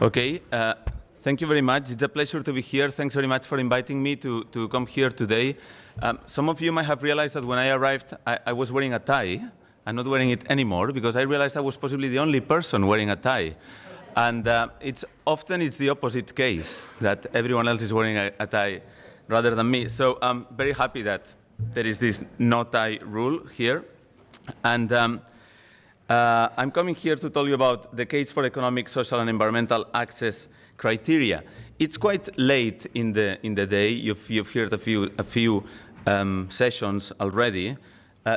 Okay, thank you very much. It's a pleasure to be here. Thanks very much for inviting me to come here today. Some of you might have realized that when I arrived, I was wearing a tie. I'm not wearing it anymore because I realized I was possibly the only person wearing a tie. And it's the opposite case, that everyone else is wearing a tie rather than me. So I'm very happy that there is this no tie rule here. And I'm coming here to tell you about the case for economic, social, and environmental access criteria. It's quite late in the day. You've heard a few sessions already.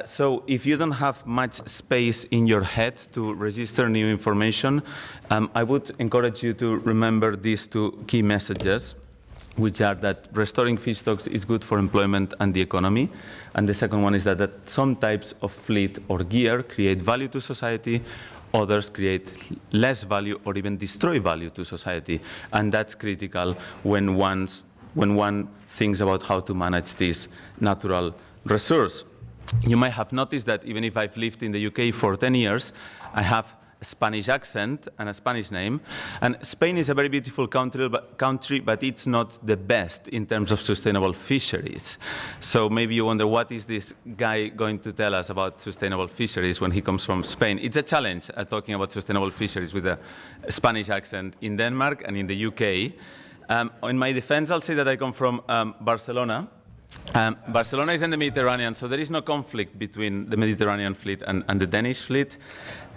So if you don't have much space in your head to register new information, I would encourage you to remember these two key messages, which are that restoring fish stocks is good for employment and the economy. And the second one is that some types of fleet or gear create value to society, others create less value or even destroy value to society. And that's critical when one thinks about how to manage this natural resource. You might have noticed that even if I've lived in the UK for 10 years, I have a Spanish accent and a Spanish name. And Spain is a very beautiful country, but it's not the best in terms of sustainable fisheries. So maybe you wonder, what is this guy going to tell us about sustainable fisheries when he comes from Spain? It's a challenge talking about sustainable fisheries with a Spanish accent in Denmark and in the UK. In my defense, I'll say that I come from Barcelona. Barcelona is in the Mediterranean, so there is no conflict between the Mediterranean fleet and the Danish fleet.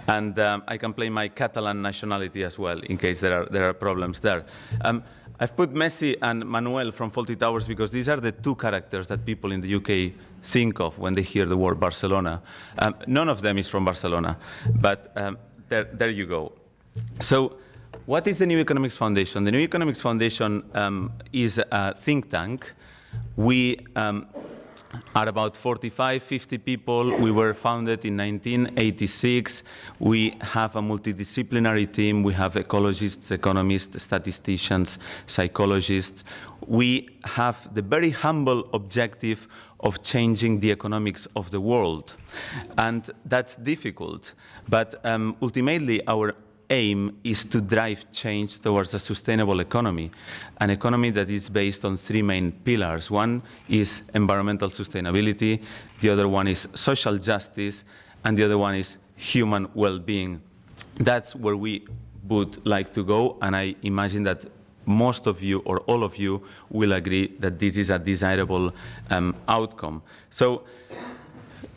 And I can play my Catalan nationality as well, in case there are problems there. I've put Messi and Manuel from Fawlty Towers because these are the two characters that people in the UK think of when they hear the word Barcelona. None of them is from Barcelona, but there you go. So what is the New Economics Foundation? The New Economics Foundation is a think tank. We are about 45, 50 people. We were founded in 1986. We have a multidisciplinary team. We have ecologists, economists, statisticians, psychologists. We have the very humble objective of changing the economics of the world. And that's difficult. But ultimately, our aim is to drive change towards a sustainable economy, an economy that is based on three main pillars. One is environmental sustainability, the other one is social justice, and the other one is human well-being. That's where we would like to go, and I imagine that most of you or all of you will agree that this is a desirable outcome. So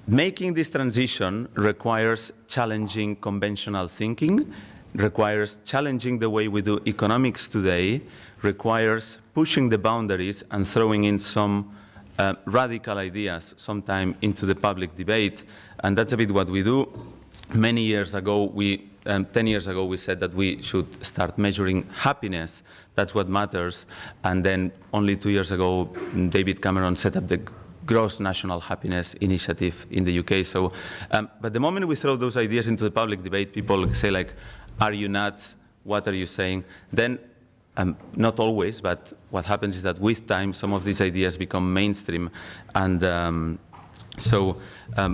making this transition requires challenging conventional thinking, requires challenging the way we do economics today, requires pushing the boundaries and throwing in some radical ideas sometime into the public debate. And that's a bit what we do. Many years ago, 10 years ago, we said that we should start measuring happiness. That's what matters. And then only 2 years ago, David Cameron set up the Gross National Happiness Initiative in the UK. So, but the moment we throw those ideas into the public debate, people say like, are you nuts? What are you saying? Then, not always, but what happens is that with time, some of these ideas become mainstream. And so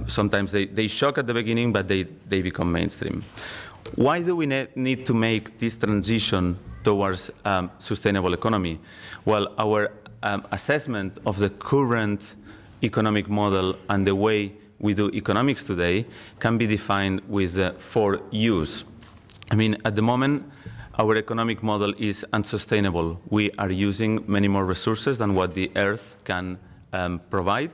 sometimes they shock at the beginning, but they become mainstream. Why do we need to make this transition towards sustainable economy? Well, our assessment of the current economic model and the way we do economics today can be defined with 4 U's. I mean, at the moment, our economic model is unsustainable. We are using many more resources than what the Earth can provide.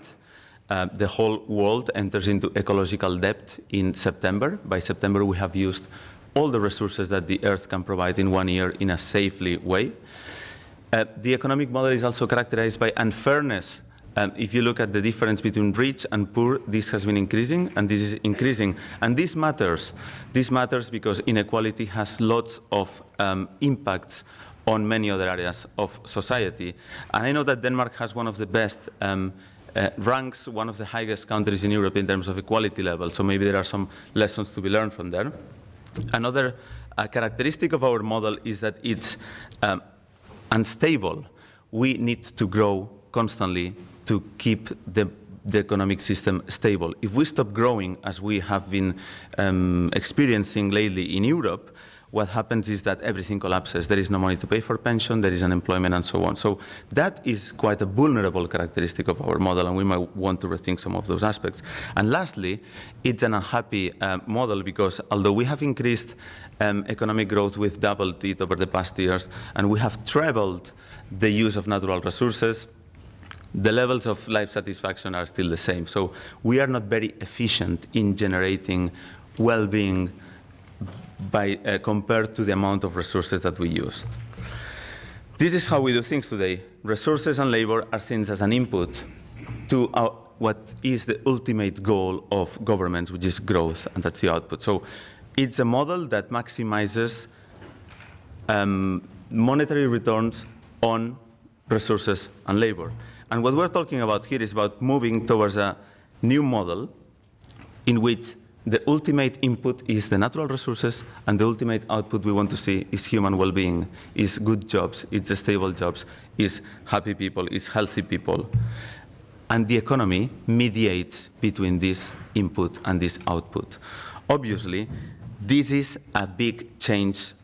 The whole world enters into ecological debt in September. By September, we have used all the resources that the Earth can provide in 1 year in a safely way. The economic model is also characterized by unfairness. If you look at the difference between rich and poor, this has been increasing, and this is increasing. And this matters. This matters because inequality has lots of impacts on many other areas of society. And I know that Denmark has one of the best ranks, one of the highest countries in Europe in terms of equality level. So maybe there are some lessons to be learned from there. Another characteristic of our model is that it's unstable. We need to grow constantly to keep the economic system stable. If we stop growing, as we have been experiencing lately in Europe, what happens is that everything collapses. There is no money to pay for pension, there is unemployment, and so on. So that is quite a vulnerable characteristic of our model, and we might want to rethink some of those aspects. And lastly, it's an unhappy model because although we have increased economic growth, we've doubled it over the past years, and we have trebled the use of natural resources, the levels of life satisfaction are still the same. So we are not very efficient in generating well-being by compared to the amount of resources that we used. This is how we do things today. Resources and labor are seen as an input to what is the ultimate goal of governments, which is growth, and that's the output. So it's a model that maximizes monetary returns on resources and labor. And what we're talking about here is about moving towards a new model in which the ultimate input is the natural resources, and the ultimate output we want to see is human well-being, is good jobs, it's stable jobs, is happy people, is healthy people. And the economy mediates between this input and this output. Obviously, this is a big change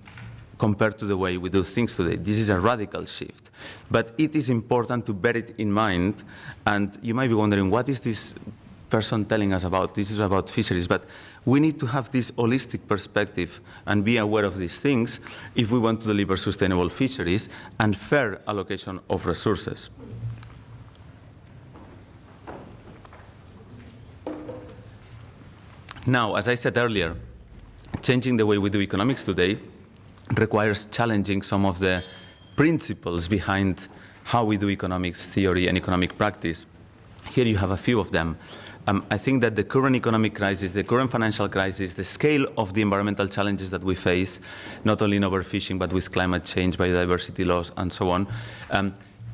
compared to the way we do things today. This is a radical shift. But it is important to bear it in mind, and you might be wondering, what is this person telling us about? This is about fisheries, but we need to have this holistic perspective and be aware of these things if we want to deliver sustainable fisheries and fair allocation of resources. Now, as I said earlier, changing the way we do economics today requires challenging some of the principles behind how we do economics theory and economic practice. Here you have a few of them. I think that the current economic crisis, the current financial crisis, the scale of the environmental challenges that we face, not only in overfishing, but with climate change, biodiversity loss, and so on,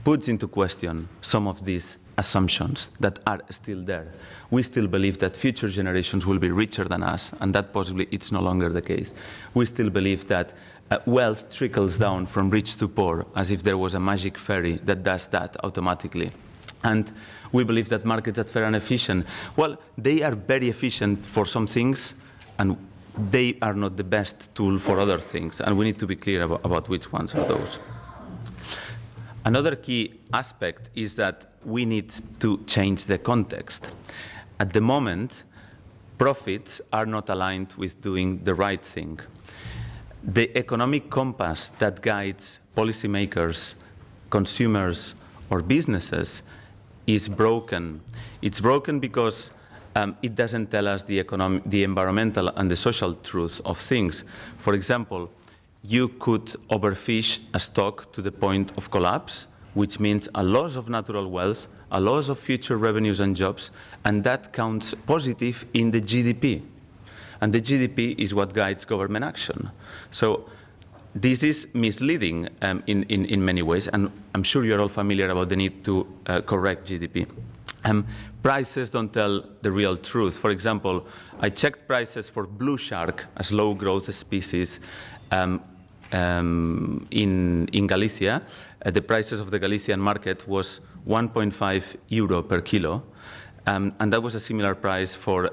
puts into question some of these assumptions that are still there. We still believe that future generations will be richer than us, and that possibly it's no longer the case. We still believe that wealth trickles down from rich to poor, as if there was a magic fairy that does that automatically. And we believe that markets are fair and efficient. Well, they are very efficient for some things, and they are not the best tool for other things, and we need to be clear about which ones are those. Another key aspect is that we need to change the context. At the moment, profits are not aligned with doing the right thing. The economic compass that guides policymakers, consumers, or businesses is broken. It's broken because it doesn't tell us the environmental and the social truth of things. For example, you could overfish a stock to the point of collapse, which means a loss of natural wealth, a loss of future revenues and jobs, and that counts positive in the GDP. And the GDP is what guides government action. So this is misleading in many ways, and I'm sure you're all familiar about the need to correct GDP. Prices don't tell the real truth. For example, I checked prices for blue shark, a slow growth species, in Galicia. The prices of the Galician market was 1.5 euro per kilo, and that was a similar price for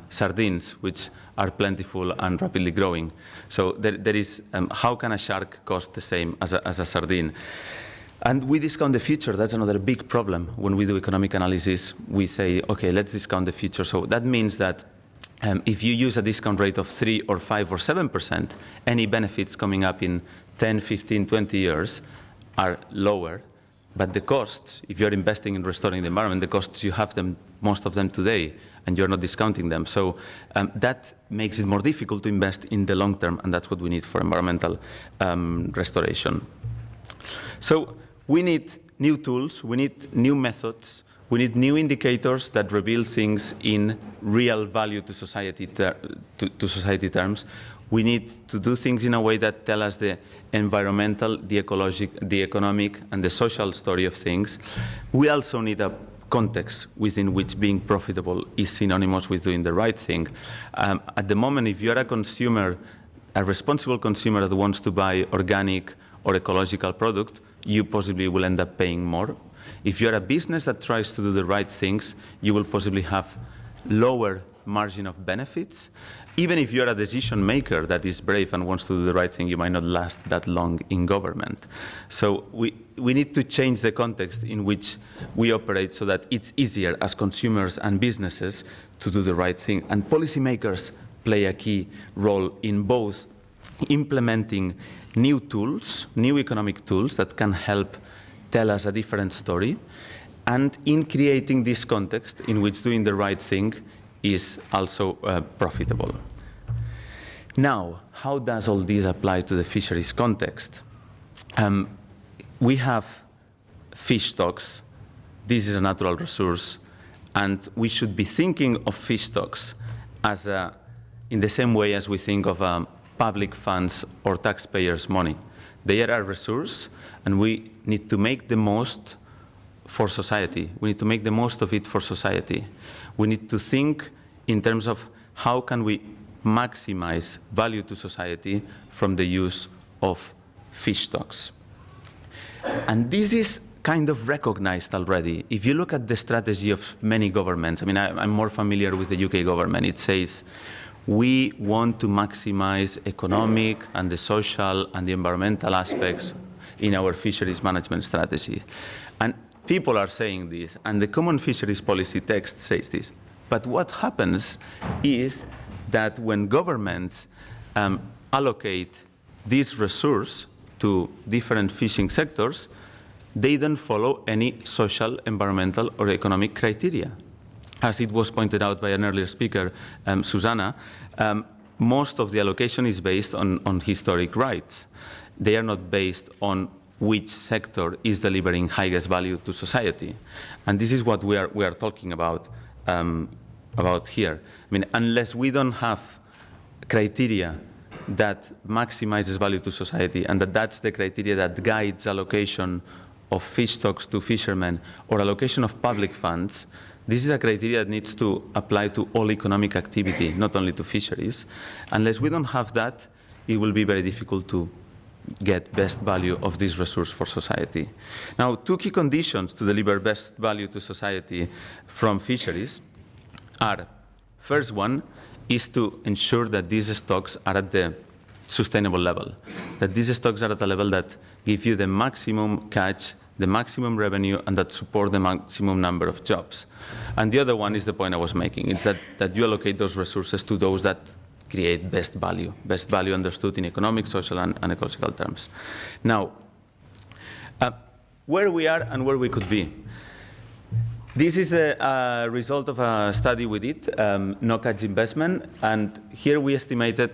sardines, which are plentiful and rapidly growing. So there is, how can a shark cost the same as a sardine? And we discount the future. That's another big problem. When we do economic analysis, we say, okay, let's discount the future. So that means that if you use a discount rate of 3 or 5 or 7%, any benefits coming up in 10, 15, 20 years are lower. But the costs, if you're investing in restoring the environment, the costs, you have them, most of them today, and you're not discounting them. So that makes it more difficult to invest in the long term, and that's what we need for environmental restoration. So we need new tools, we need new methods, we need new indicators that reveal things in real value to society, to society terms. We need to do things in a way that tell us the environmental, the ecological, the economic, and the social story of things. We also need a context within which being profitable is synonymous with doing the right thing. At the moment, if you're a consumer, a responsible consumer that wants to buy organic or ecological product, you possibly will end up paying more. If you're a business that tries to do the right things, you will possibly have lower margin of benefits. even if you're a decision maker that is brave and wants to do the right thing, you might not last that long in government. So we need to change the context in which we operate so that it's easier as consumers and businesses to do the right thing. And policymakers play a key role in both implementing new tools, new economic tools that can help tell us a different story, and in creating this context in which doing the right thing is also profitable. Now, how does all this apply to the fisheries context? We have fish stocks. This is a natural resource, and we should be thinking of fish stocks as in the same way as we think of public funds or taxpayers' money. They are a resource, and we need to make the most for society. We need to make the most of it for society. We need to think in terms of how can we maximize value to society from the use of fish stocks. And this is kind of recognized already. If you look at the strategy of many governments, I mean, I'm more familiar with the UK government. It says, we want to maximize economic and the social and the environmental aspects in our fisheries management strategy. And people are saying this, and the common fisheries policy text says this. But what happens is that when governments allocate this resource to different fishing sectors, they don't follow any social, environmental, or economic criteria. As it was pointed out by an earlier speaker, Susanna, most of the allocation is based on historic rights. They are not based on which sector is delivering highest value to society. And this is what we are talking about here. I mean, unless we don't have criteria that maximizes value to society, and that's the criteria that guides allocation of fish stocks to fishermen or allocation of public funds, this is a criteria that needs to apply to all economic activity, not only to fisheries. Unless we don't have that, it will be very difficult to get best value of this resource for society. Now, two key conditions to deliver best value to society from fisheries are, first one is to ensure that these stocks are at the sustainable level, that these stocks are at a level that give you the maximum catch, the maximum revenue, and that support the maximum number of jobs. And the other one is the point I was making. It's that you allocate those resources to those that create best value understood in economic, social, and ecological terms. Now, where we are and where we could be. This is a result of a study we did, no-catch investment, and here we estimated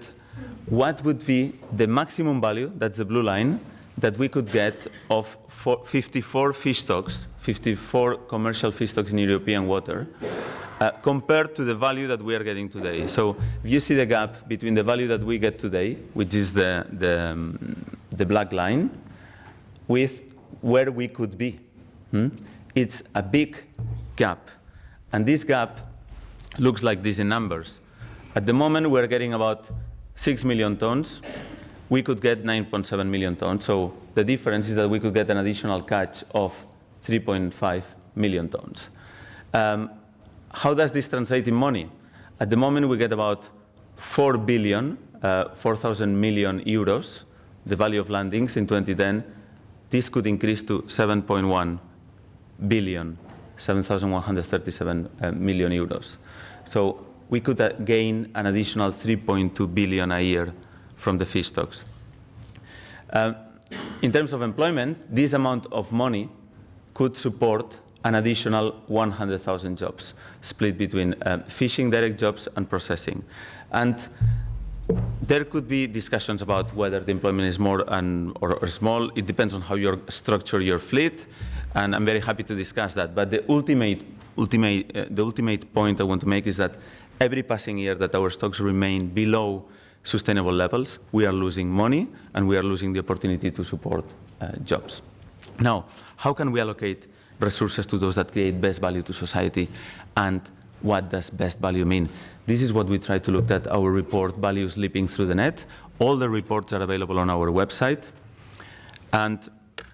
what would be the maximum value, that's the blue line, that we could get of 54 fish stocks, 54 commercial fish stocks in European water, compared to the value that we are getting today. So if you see the gap between the value that we get today, which is the black line, with where we could be. It's a big gap. And this gap looks like this in numbers. At the moment, we're getting about 6 million tons. We could get 9.7 million tons. So the difference is that we could get an additional catch of 3.5 million tons. How does this translate in money? At the moment, we get about 4,000 million euros, the value of landings in 2010. This could increase to 7.1 billion, 7,137 million euros. So we could gain an additional 3.2 billion a year from the fish stocks. In terms of employment, this amount of money could support an additional 100,000 jobs, split between fishing direct jobs and processing. And there could be discussions about whether the employment is more or small. It depends on how you structure your fleet, and I'm very happy to discuss that. But the ultimate point I want to make is that every passing year that our stocks remain below sustainable levels, we are losing money and we are losing the opportunity to support jobs. Now, how can we allocate resources to those that create best value to society, and what does best value mean? This is what we try to look at our report, Values Leaping Through the Net. All the reports are available on our website. And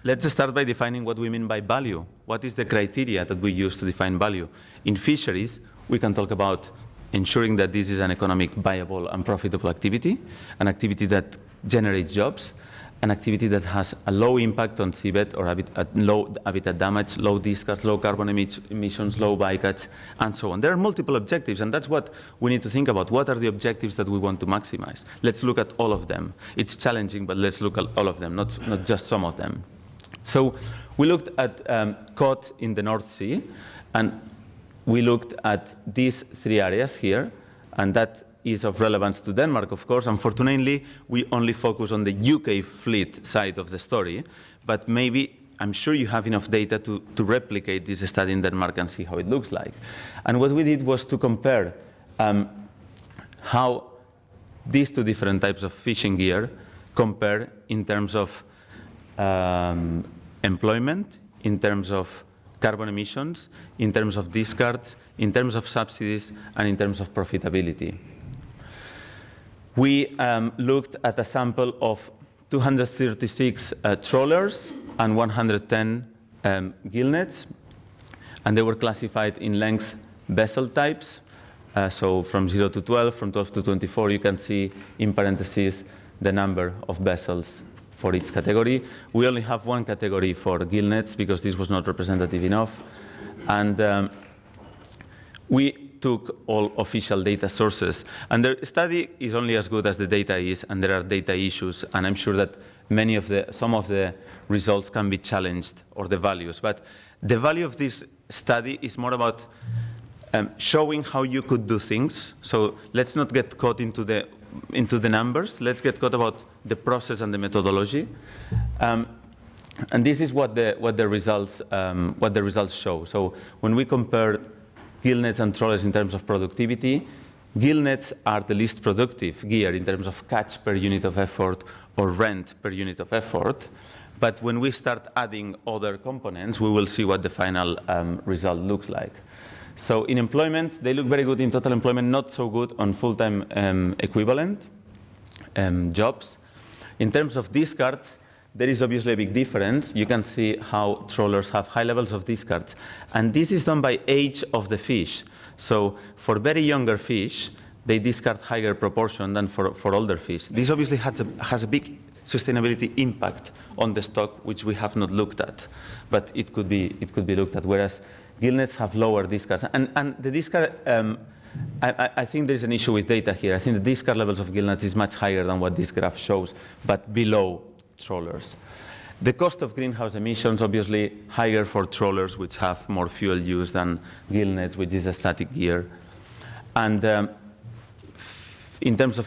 let's start by defining what we mean by value. What is the criteria that we use to define value? In fisheries, we can talk about ensuring that this is an economic viable and profitable activity, an activity that generates jobs, an activity that has a low impact on seabed or low habitat damage, low discards, low carbon emissions, low bycatch, and so on. There are multiple objectives, and that's what we need to think about. What are the objectives that we want to maximize? Let's look at all of them. It's challenging, but let's look at all of them, not just some of them. So we looked at cod in the North Sea, and we looked at these three areas here, and that is of relevance to Denmark, of course. Unfortunately, we only focus on the UK fleet side of the story, but maybe, I'm sure you have enough data to replicate this study in Denmark and see how it looks like. And what we did was to compare how these two different types of fishing gear compare in terms of employment, in terms of carbon emissions, in terms of discards, in terms of subsidies, and in terms of profitability. We looked at a sample of 236 trawlers and 110 gill nets, and they were classified in length vessel types. So from 0 to 12, from 12 to 24, you can see in parentheses the number of vessels for each category. We only have one category for gill nets because this was not representative enough. And we took all official data sources. And the study is only as good as the data is, and there are data issues, and I'm sure that some of the results can be challenged, or the values. But the value of this study is more about showing how you could do things. So let's not get caught into the numbers. Let's get caught about the process and the methodology. And this is what the results show. So when we compare gill nets and trawlers in terms of productivity, gill nets are the least productive gear in terms of catch per unit of effort or rent per unit of effort. But when we start adding other components, we will see what the final result looks like. So in employment, they look very good in total employment, not so good on full-time equivalent jobs. In terms of discards, there is obviously a big difference. You can see how trawlers have high levels of discards. And this is done by age of the fish. So for very younger fish, they discard higher proportion than for older fish. This obviously has a big sustainability impact on the stock, which we have not looked at. But it could be looked at, whereas gill nets have lower discards. And the discard, I think there's an issue with data here. I think the discard levels of gill nets is much higher than what this graph shows, but below trawlers. The cost of greenhouse emissions, obviously higher for trawlers, which have more fuel use than gill nets, which is a static gear. And in terms of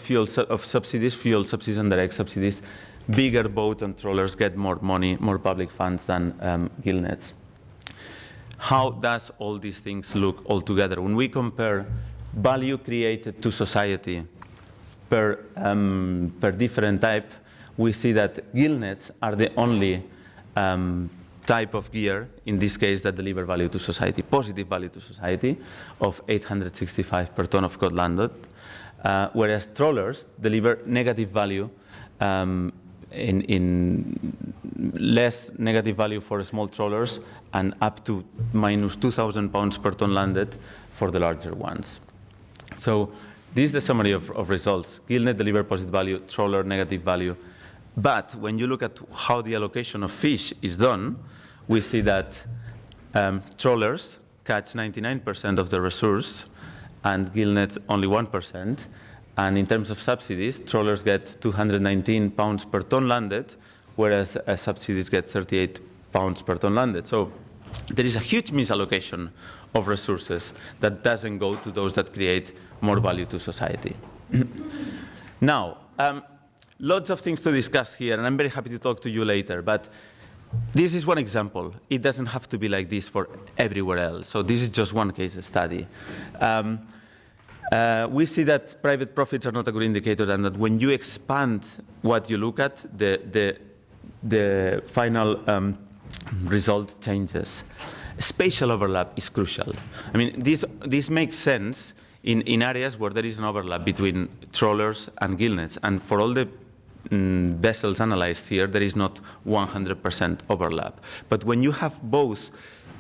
subsidies, fuel subsidies and direct subsidies, bigger boats and trawlers get more money, more public funds than gill nets. How does all these things look all together? When we compare value created to society per different type, we see that gill nets are the only type of gear, in this case, that deliver value to society, positive value to society, of 865 per ton of cod landed, whereas trawlers deliver negative value, in less negative value for small trawlers, and up to minus 2,000 pounds per ton landed for the larger ones. So this is the summary of results. Gill net deliver positive value, trawler negative value. But when you look at how the allocation of fish is done, we see that trawlers catch 99% of the resource, and gill nets only 1%. And in terms of subsidies, trawlers get 219 pounds per ton landed, whereas subsidies get 38 pounds per ton landed. So there is a huge misallocation of resources that doesn't go to those that create more value to society. Now, lots of things to discuss here, and I'm very happy to talk to you later, but this is one example. It doesn't have to be like this for everywhere else. So this is just one case study. We see that private profits are not a good indicator, and that when you expand what you look at, the final result changes. Spatial overlap is crucial. I mean, this makes sense in areas where there is an overlap between trawlers and gill nets, and for all the vessels analyzed here, there is not 100% overlap. But when you have both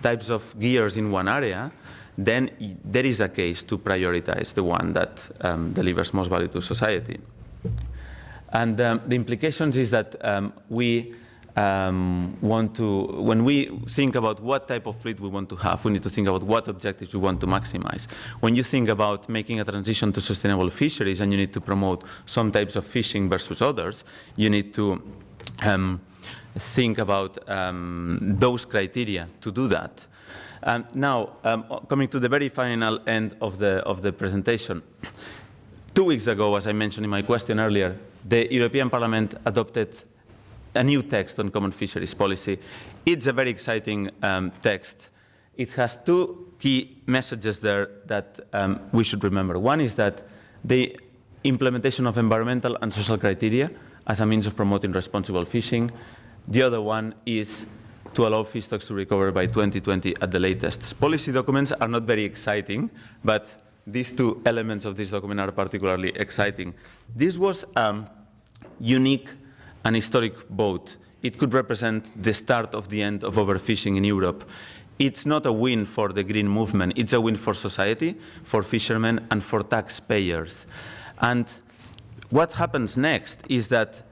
types of gears in one area, then there is a case to prioritize the one that delivers most value to society. And the implications is that we when we think about what type of fleet we want to have, we need to think about what objectives we want to maximize. When you think about making a transition to sustainable fisheries and you need to promote some types of fishing versus others, you need to think about those criteria to do that. Now, coming to the very final end of the presentation. 2 weeks ago, as I mentioned in my question earlier, the European Parliament adopted a new text on common fisheries policy. It's a very exciting text. It has 2 key messages there that we should remember. One is that the implementation of environmental and social criteria as a means of promoting responsible fishing. The other one is to allow fish stocks to recover by 2020 at the latest. Policy documents are not very exciting, but these 2 elements of this document are particularly exciting. This was unique and historic vote. It could represent the start of the end of overfishing in Europe. It's not a win for the green movement. It's a win for society, for fishermen, and for taxpayers. And what happens next is that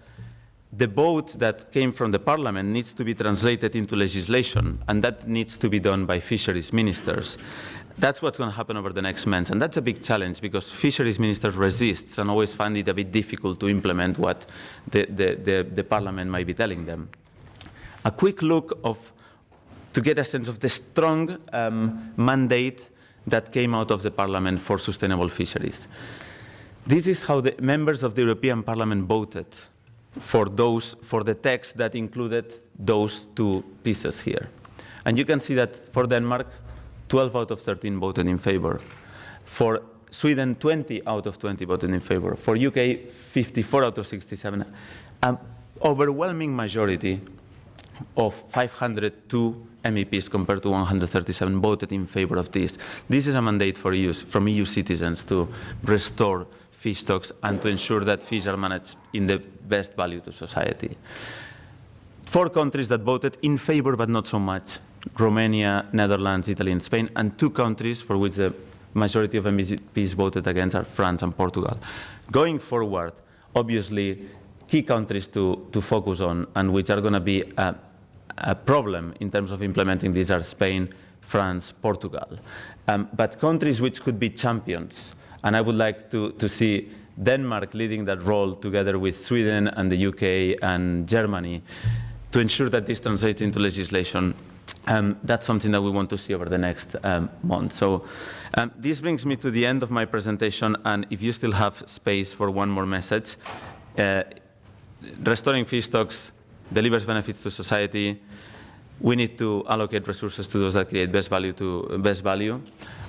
the vote that came from the Parliament needs to be translated into legislation, and that needs to be done by fisheries ministers. That's what's going to happen over the next months, and that's a big challenge because fisheries ministers resist and always find it a bit difficult to implement what the Parliament might be telling them. A quick look to get a sense of the strong mandate that came out of the Parliament for sustainable fisheries. This is how the members of the European Parliament voted for the text that included those 2 pieces here. And you can see that for Denmark, 12 out of 13 voted in favor. For Sweden, 20 out of 20 voted in favor. For UK, 54 out of 67. An overwhelming majority of 502 MEPs compared to 137 voted in favor of this. This is a mandate from EU citizens to restore fish stocks and to ensure that fish are managed in the best value to society. 4 countries that voted in favor but not so much: Romania, Netherlands, Italy, and Spain, and 2 countries for which the majority of MEPs voted against are France and Portugal. Going forward, obviously, key countries to focus on and which are going to be a problem in terms of implementing these are Spain, France, Portugal. But countries which could be champions, and I would like to see Denmark leading that role together with Sweden and the UK and Germany to ensure that this translates into legislation. That's something that we want to see over the next month. So this brings me to the end of my presentation, and if you still have space for one more message, restoring fish stocks delivers benefits to society. We need to allocate resources to those that create best value,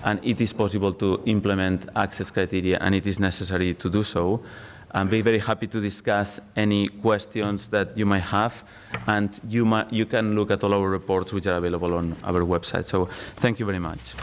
and it is possible to implement access criteria, and it is necessary to do so. I'll be very happy to discuss any questions that you might have, and you can look at all our reports which are available on our website. So thank you very much.